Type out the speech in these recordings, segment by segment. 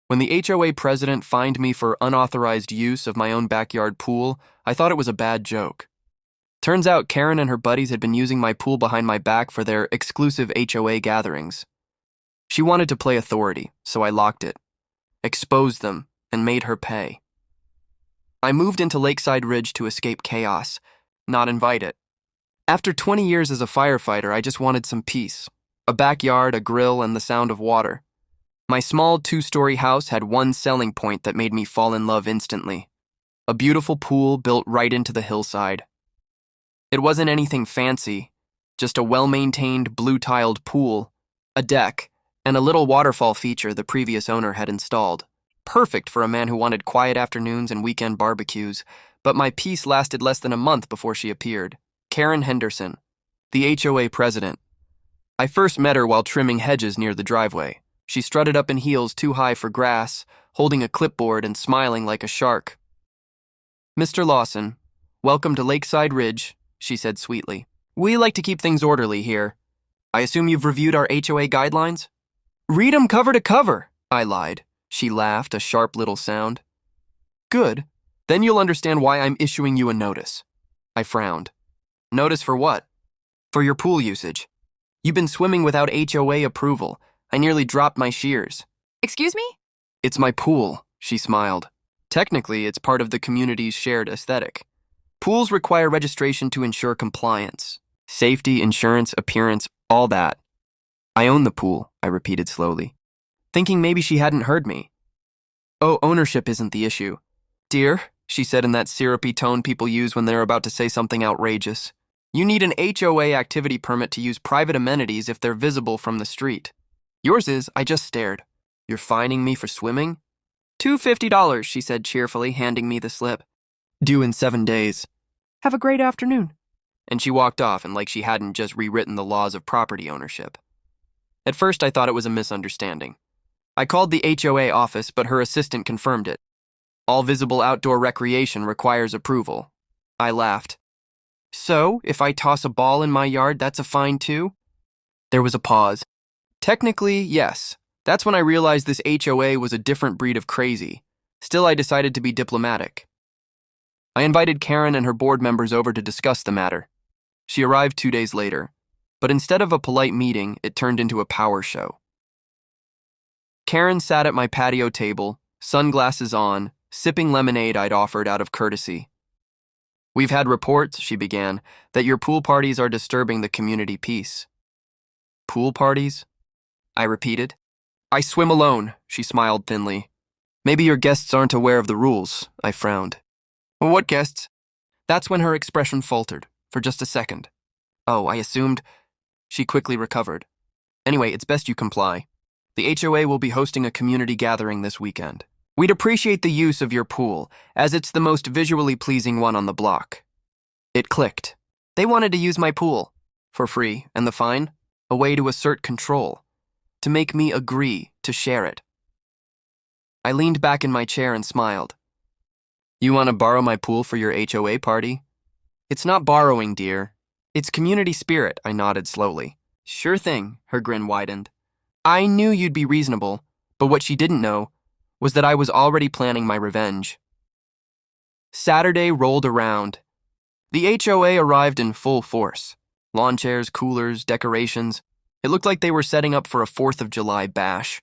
When the HOA president fined me for unauthorized use of my own backyard pool, I thought it was a bad joke. Turns out Karen and her buddies had been using my pool behind my back for their exclusive HOA gatherings. She wanted to play authority, so I locked it, exposed them, and made her pay. I moved into Lakeside Ridge to escape chaos, not invite it. After 20 years as a firefighter, I just wanted some peace. A backyard, a grill, and the sound of water. My small 2-story house had one selling point that made me fall in love instantly. A beautiful pool built right into the hillside. It wasn't anything fancy, just a well-maintained blue-tiled pool, a deck, and a little waterfall feature the previous owner had installed. Perfect for a man who wanted quiet afternoons and weekend barbecues, but my peace lasted less than a month before she appeared. Karen Henderson, the HOA president. I first met her while trimming hedges near the driveway. She strutted up in heels too high for grass, holding a clipboard and smiling like a shark. "Mr. Lawson, welcome to Lakeside Ridge," she said sweetly. "We like to keep things orderly here. I assume you've reviewed our HOA guidelines?" "Read 'em cover to cover," I lied. She laughed, a sharp little sound. "Good. Then you'll understand why I'm issuing you a notice." I frowned. "Notice for what?" "For your pool usage. You've been swimming without HOA approval. I nearly dropped my shears." Excuse me? "It's my pool," she smiled. "Technically, it's part of the community's shared aesthetic. Pools require registration to ensure compliance. Safety, insurance, appearance, all that." "I own the pool," I repeated slowly, thinking maybe she hadn't heard me. "Oh, ownership isn't the issue. Dear," she said in that syrupy tone people use when they're about to say something outrageous, "you need an HOA activity permit to use private amenities if they're visible from the street. Yours is." I just stared. "You're fining me for swimming?" $250, she said cheerfully, handing me the slip. "Due in 7 days. Have a great afternoon." And she walked off, and like she hadn't just rewritten the laws of property ownership. At first, I thought it was a misunderstanding. I called the HOA office, but her assistant confirmed it. "All visible outdoor recreation requires approval." I laughed. "So, if I toss a ball in my yard, that's a fine too?" There was a pause. "Technically, yes. That's when I realized this HOA was a different breed of crazy. Still, I decided to be diplomatic. I invited Karen and her board members over to discuss the matter. She arrived 2 days later, but instead of a polite meeting, it turned into a power show. Karen sat at my patio table, sunglasses on, sipping lemonade I'd offered out of courtesy. "We've had reports," she began, "that your pool parties are disturbing the community peace." "Pool parties?" I repeated. "I swim alone," she smiled thinly. "Maybe your guests aren't aware of the rules," I frowned. "What guests?" That's when her expression faltered, for just a second. "Oh, I assumed..." She quickly recovered. "Anyway, it's best you comply. The HOA will be hosting a community gathering this weekend. We'd appreciate the use of your pool, as it's the most visually pleasing one on the block." It clicked. They wanted to use my pool. For free, and the fine? A way to assert control. To make me agree to share it. I leaned back in my chair and smiled. "You want to borrow my pool for your HOA party?" "It's not borrowing, dear. It's community spirit," I nodded slowly. "Sure thing," her grin widened. I knew you'd be reasonable, but what she didn't know was that I was already planning my revenge. Saturday rolled around. The HOA arrived in full force. Lawn chairs, coolers, decorations. It looked like they were setting up for a 4th of July bash.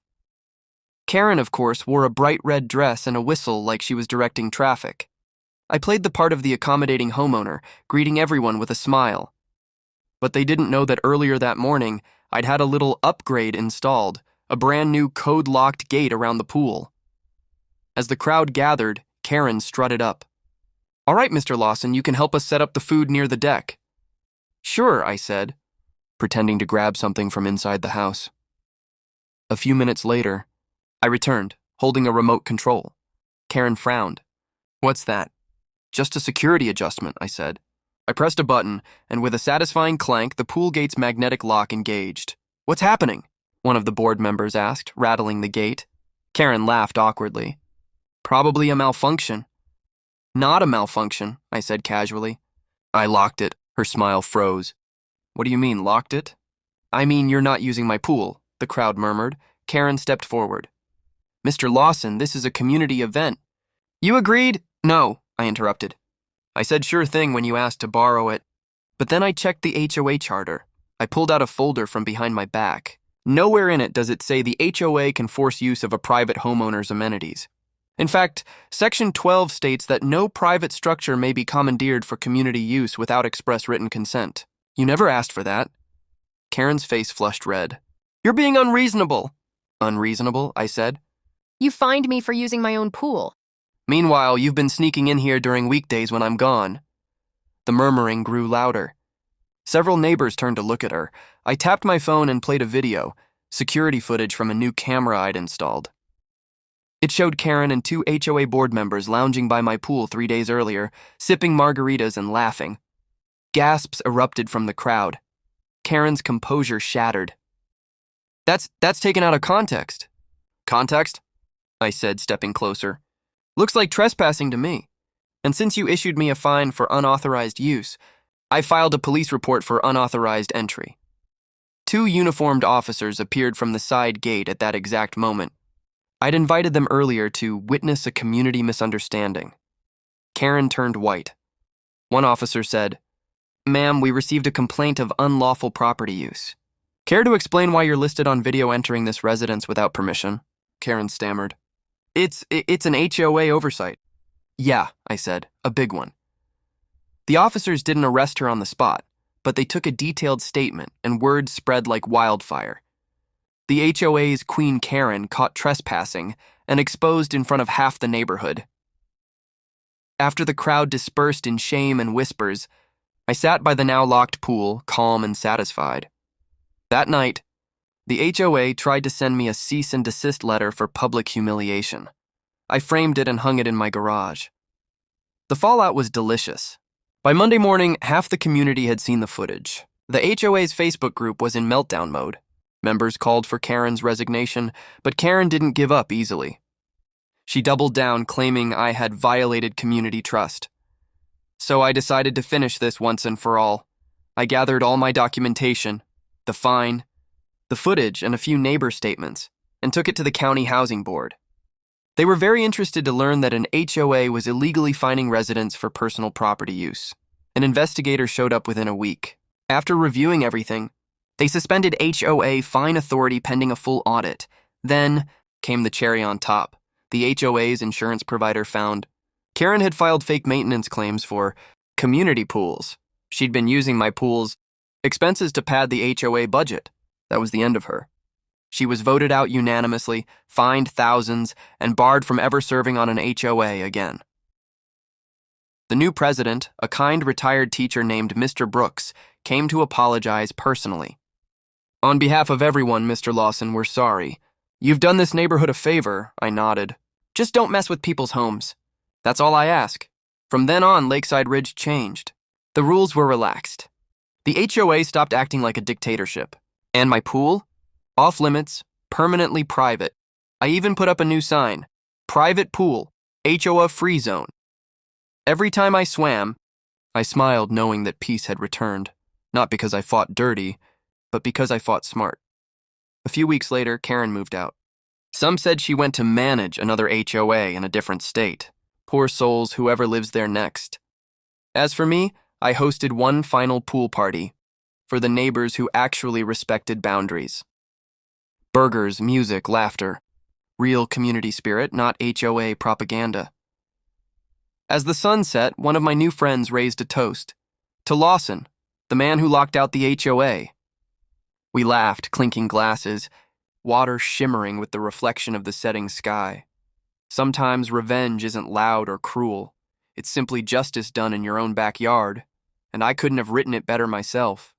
Karen, of course, wore a bright red dress and a whistle like she was directing traffic. I played the part of the accommodating homeowner, greeting everyone with a smile. But they didn't know that earlier that morning, I'd had a little upgrade installed, a brand new code-locked gate around the pool. As the crowd gathered, Karen strutted up. "All right, Mr. Lawson, you can help us set up the food near the deck." "Sure," I said, pretending to grab something from inside the house. A few minutes later, I returned, holding a remote control. Karen frowned. "What's that?" "Just a security adjustment," I said. I pressed a button, and with a satisfying clank, the pool gate's magnetic lock engaged. "What's happening?" one of the board members asked, rattling the gate. Karen laughed awkwardly. "Probably a malfunction." "Not a malfunction," I said casually. "I locked it." Her smile froze. "What do you mean, locked it?" "I mean you're not using my pool," the crowd murmured. Karen stepped forward. Mr. Lawson, this is a community event. You agreed? No, I interrupted. I said sure thing when you asked to borrow it. But then I checked the HOA charter. I pulled out a folder from behind my back. Nowhere in it does it say the HOA can force use of a private homeowner's amenities. In fact, Section 12 states that no private structure may be commandeered for community use without express written consent. You never asked for that. Karen's face flushed red. You're being unreasonable. Unreasonable, I said. You fined me for using my own pool. Meanwhile, you've been sneaking in here during weekdays when I'm gone. The murmuring grew louder. Several neighbors turned to look at her. I tapped my phone and played a video, security footage from a new camera I'd installed. It showed Karen and 2 HOA board members lounging by my pool 3 days earlier, sipping margaritas and laughing. Gasps erupted from the crowd. Karen's composure shattered. That's taken out of context. Context? I said, stepping closer. Looks like trespassing to me. And since you issued me a fine for unauthorized use, I filed a police report for unauthorized entry. 2 uniformed officers appeared from the side gate at that exact moment. I'd invited them earlier to witness a community misunderstanding. Karen turned white. One officer said, "Ma'am, we received a complaint of unlawful property use. Care to explain why you're listed on video entering this residence without permission?" Karen stammered. It's an HOA oversight. Yeah, I said, a big one. The officers didn't arrest her on the spot, but they took a detailed statement and words spread like wildfire. The HOA's Queen Karen caught trespassing and exposed in front of half the neighborhood. After the crowd dispersed in shame and whispers, I sat by the now locked pool, calm and satisfied. That night, the HOA tried to send me a cease and desist letter for public humiliation. I framed it and hung it in my garage. The fallout was delicious. By Monday morning, half the community had seen the footage. The HOA's Facebook group was in meltdown mode. Members called for Karen's resignation, but Karen didn't give up easily. She doubled down, claiming I had violated community trust. So I decided to finish this once and for all. I gathered all my documentation, the fine, the footage, and a few neighbor statements, and took it to the county housing board. They were very interested to learn that an HOA was illegally fining residents for personal property use. An investigator showed up within a week. After reviewing everything, they suspended HOA fine authority pending a full audit. Then came the cherry on top. The HOA's insurance provider found Karen had filed fake maintenance claims for community pools. She'd been using my pool's expenses to pad the HOA budget. That was the end of her. She was voted out unanimously, fined thousands, and barred from ever serving on an HOA again. The new president, a kind retired teacher named Mr. Brooks, came to apologize personally. On behalf of everyone, Mr. Lawson, we're sorry. You've done this neighborhood a favor, I nodded. Just don't mess with people's homes. That's all I ask. From then on, Lakeside Ridge changed. The rules were relaxed. The HOA stopped acting like a dictatorship. And my pool? Off limits, permanently private. I even put up a new sign. Private pool, HOA free zone. Every time I swam, I smiled knowing that peace had returned. Not because I fought dirty, but because I fought smart. A few weeks later, Karen moved out. Some said she went to manage another HOA in a different state. Poor souls, whoever lives there next. As for me, I hosted one final pool party for the neighbors who actually respected boundaries. Burgers, music, laughter. Real community spirit, not HOA propaganda. As the sun set, one of my new friends raised a toast. To Lawson, the man who locked out the HOA. We laughed, clinking glasses, water shimmering with the reflection of the setting sky. Sometimes revenge isn't loud or cruel. It's simply justice done in your own backyard, and I couldn't have written it better myself.